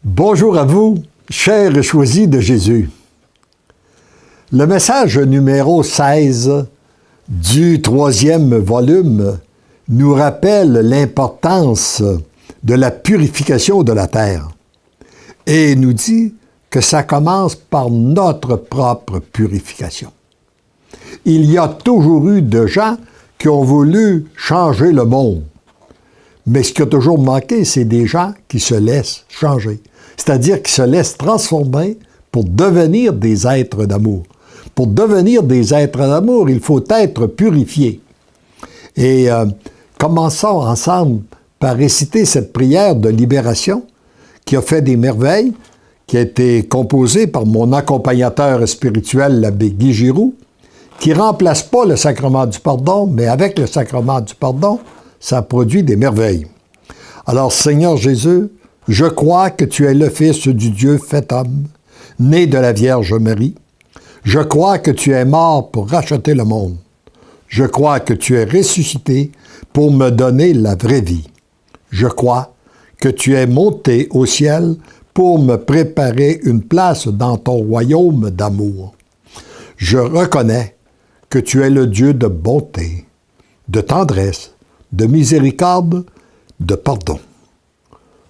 Bonjour à vous, chers choisis de Jésus. Le message numéro 16 du 3e volume nous rappelle l'importance de la purification de la terre et nous dit que ça commence par notre propre purification. Il y a toujours eu de gens qui ont voulu changer le monde. Mais ce qui a toujours manqué, c'est des gens qui se laissent changer. C'est-à-dire qui se laissent transformer pour devenir des êtres d'amour. Pour devenir des êtres d'amour, il faut être purifié. Et commençons ensemble par réciter cette prière de libération qui a fait des merveilles, qui a été composée par mon accompagnateur spirituel, l'abbé Guy Giroux, qui ne remplace pas le sacrement du pardon, mais avec le sacrement du pardon, ça produit des merveilles. Alors, Seigneur Jésus, je crois que tu es le Fils du Dieu fait homme, né de la Vierge Marie. Je crois que tu es mort pour racheter le monde. Je crois que tu es ressuscité pour me donner la vraie vie. Je crois que tu es monté au ciel pour me préparer une place dans ton royaume d'amour. Je reconnais que tu es le Dieu de bonté, de tendresse, de miséricorde, de pardon.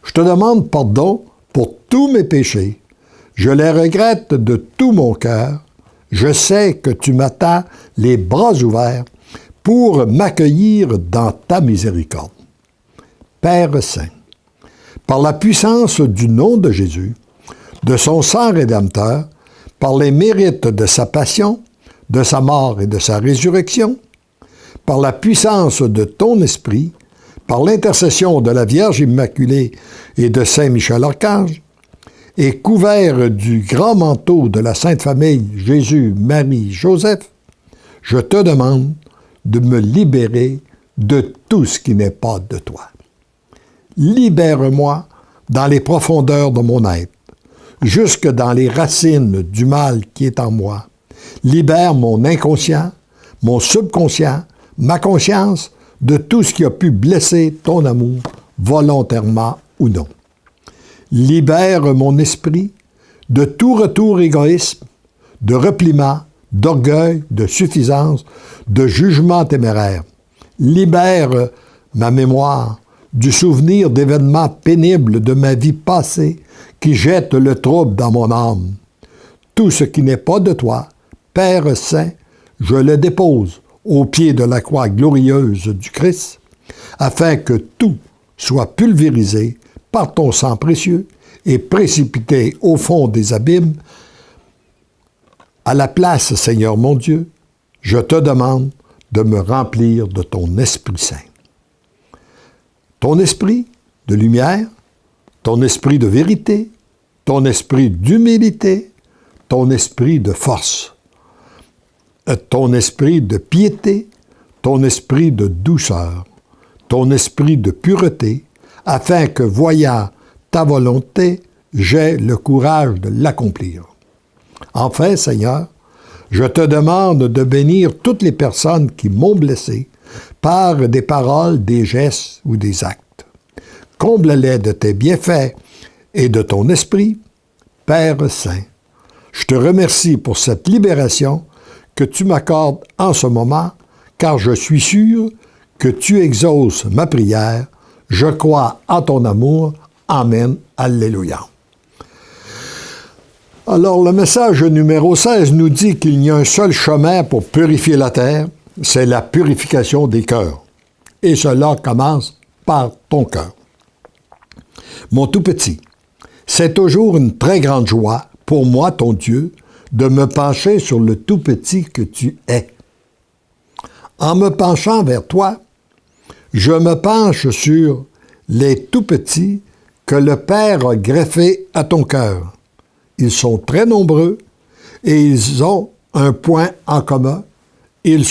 Je te demande pardon pour tous mes péchés. Je les regrette de tout mon cœur. Je sais que tu m'attends les bras ouverts pour m'accueillir dans ta miséricorde. Père Saint, par la puissance du nom de Jésus, de son sang rédempteur, par les mérites de sa passion, de sa mort et de sa résurrection, par la puissance de ton esprit, par l'intercession de la Vierge Immaculée et de Saint Michel-Archange, et couvert du grand manteau de la Sainte Famille Jésus, Marie, Joseph, je te demande de me libérer de tout ce qui n'est pas de toi. Libère-moi dans les profondeurs de mon être, jusque dans les racines du mal qui est en moi. Libère mon inconscient, mon subconscient, ma conscience de tout ce qui a pu blesser ton amour, volontairement ou non. Libère mon esprit de tout retour égoïsme, de repliement, d'orgueil, de suffisance, de jugement téméraire. Libère ma mémoire du souvenir d'événements pénibles de ma vie passée qui jettent le trouble dans mon âme. Tout ce qui n'est pas de toi, Père Saint, je le dépose au pied de la croix glorieuse du Christ, afin que tout soit pulvérisé par ton sang précieux et précipité au fond des abîmes. À la place, Seigneur mon Dieu, je te demande de me remplir de ton Esprit Saint. Ton esprit de lumière, ton esprit de vérité, ton esprit d'humilité, ton esprit de force, ton esprit de piété, ton esprit de douceur, ton esprit de pureté, afin que, voyant ta volonté, j'aie le courage de l'accomplir. Enfin, Seigneur, je te demande de bénir toutes les personnes qui m'ont blessé par des paroles, des gestes ou des actes. Comble-les de tes bienfaits et de ton esprit, Père Saint. Je te remercie pour cette libération que tu m'accordes en ce moment, car je suis sûr que tu exauces ma prière. Je crois en ton amour. Amen. Alléluia. Alors, le message numéro 16 nous dit qu'il y a un seul chemin pour purifier la terre, c'est la purification des cœurs. Et cela commence par ton cœur. Mon tout petit, c'est toujours une très grande joie pour moi, ton Dieu, de me pencher sur le tout petit que tu es. En me penchant vers toi, je me penche sur les tout petits que le Père a greffés à ton cœur. Ils sont très nombreux et ils ont un point en commun. Ils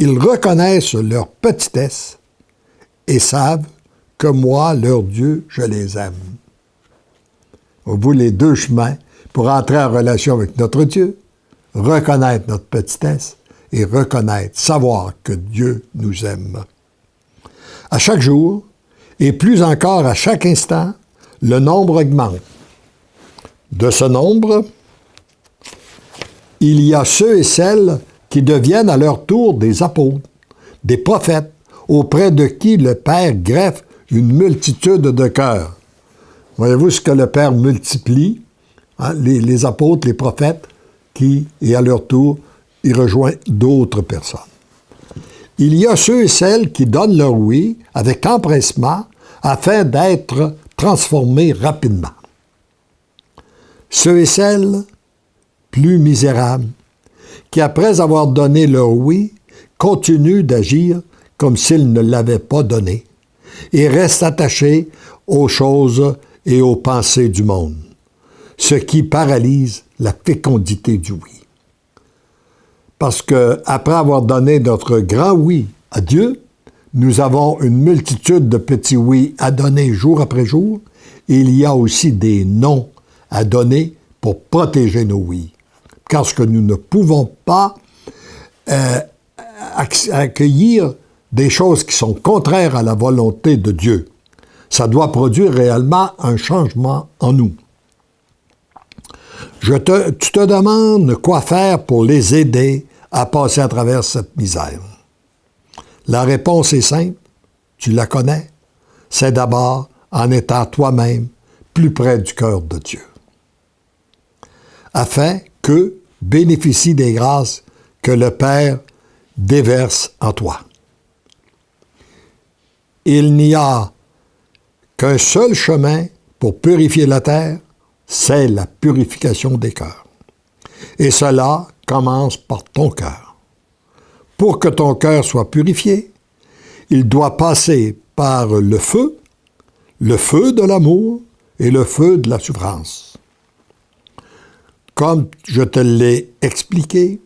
reconnaissent leur petitesse et savent que moi, leur Dieu, je les aime. Au bout les deux chemins pour entrer en relation avec notre Dieu, reconnaître notre petitesse et reconnaître, savoir que Dieu nous aime. À chaque jour, et plus encore à chaque instant, le nombre augmente. De ce nombre, il y a ceux et celles qui deviennent à leur tour des apôtres, des prophètes, auprès de qui le Père greffe une multitude de cœurs. Voyez-vous ce que le Père multiplie? Hein, les apôtres, les prophètes, qui, et à leur tour, il rejoint d'autres personnes. Il y a ceux et celles qui donnent leur oui avec empressement afin d'être transformés rapidement. Ceux et celles plus misérables qui, après avoir donné leur oui, continuent d'agir comme s'ils ne l'avaient pas donné et restent attachés aux choses et aux pensées du monde, ce qui paralyse la fécondité du oui. Parce qu'après avoir donné notre grand oui à Dieu, nous avons une multitude de petits oui à donner jour après jour, et il y a aussi des non à donner pour protéger nos oui. Parce que nous ne pouvons pas accueillir des choses qui sont contraires à la volonté de Dieu. Ça doit produire réellement un changement en nous. Tu te demandes quoi faire pour les aider à passer à travers cette misère. La réponse est simple, tu la connais, c'est d'abord en étant toi-même plus près du cœur de Dieu, afin qu'eux bénéficient des grâces que le Père déverse en toi. Il n'y a qu'un seul chemin pour purifier la terre, c'est la purification des cœurs. Et cela commence par ton cœur. Pour que ton cœur soit purifié, il doit passer par le feu de l'amour et le feu de la souffrance. Comme je te l'ai expliqué,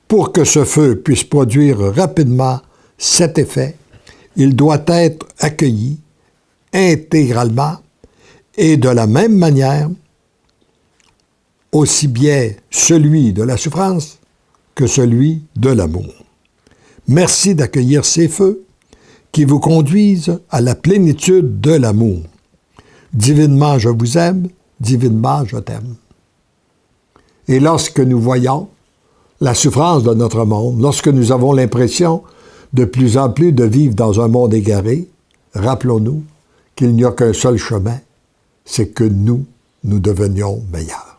pour que ce feu puisse produire rapidement cet effet, il doit être accueilli intégralement et de la même manière, aussi bien celui de la souffrance que celui de l'amour. Merci d'accueillir ces feux qui vous conduisent à la plénitude de l'amour. Divinement, je vous aime, divinement, je t'aime. Et lorsque nous voyons la souffrance de notre monde, lorsque nous avons l'impression de plus en plus de vivre dans un monde égaré, rappelons-nous qu'il n'y a qu'un seul chemin, c'est que nous devenions meilleurs.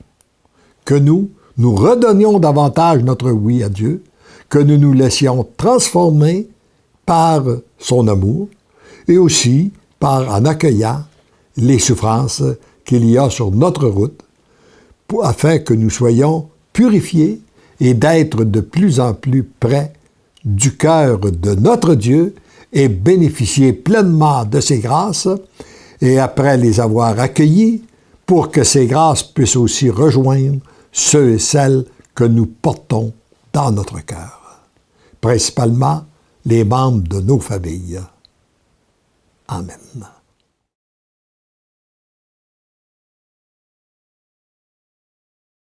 Que nous redonnions davantage notre oui à Dieu, que nous nous laissions transformer par son amour et aussi en accueillant les souffrances qu'il y a sur notre route, afin que nous soyons purifiés et d'être de plus en plus près du cœur de notre Dieu et bénéficier pleinement de ses grâces, et après les avoir accueillis, pour que ces grâces puissent aussi rejoindre ceux et celles que nous portons dans notre cœur, principalement les membres de nos familles. Amen.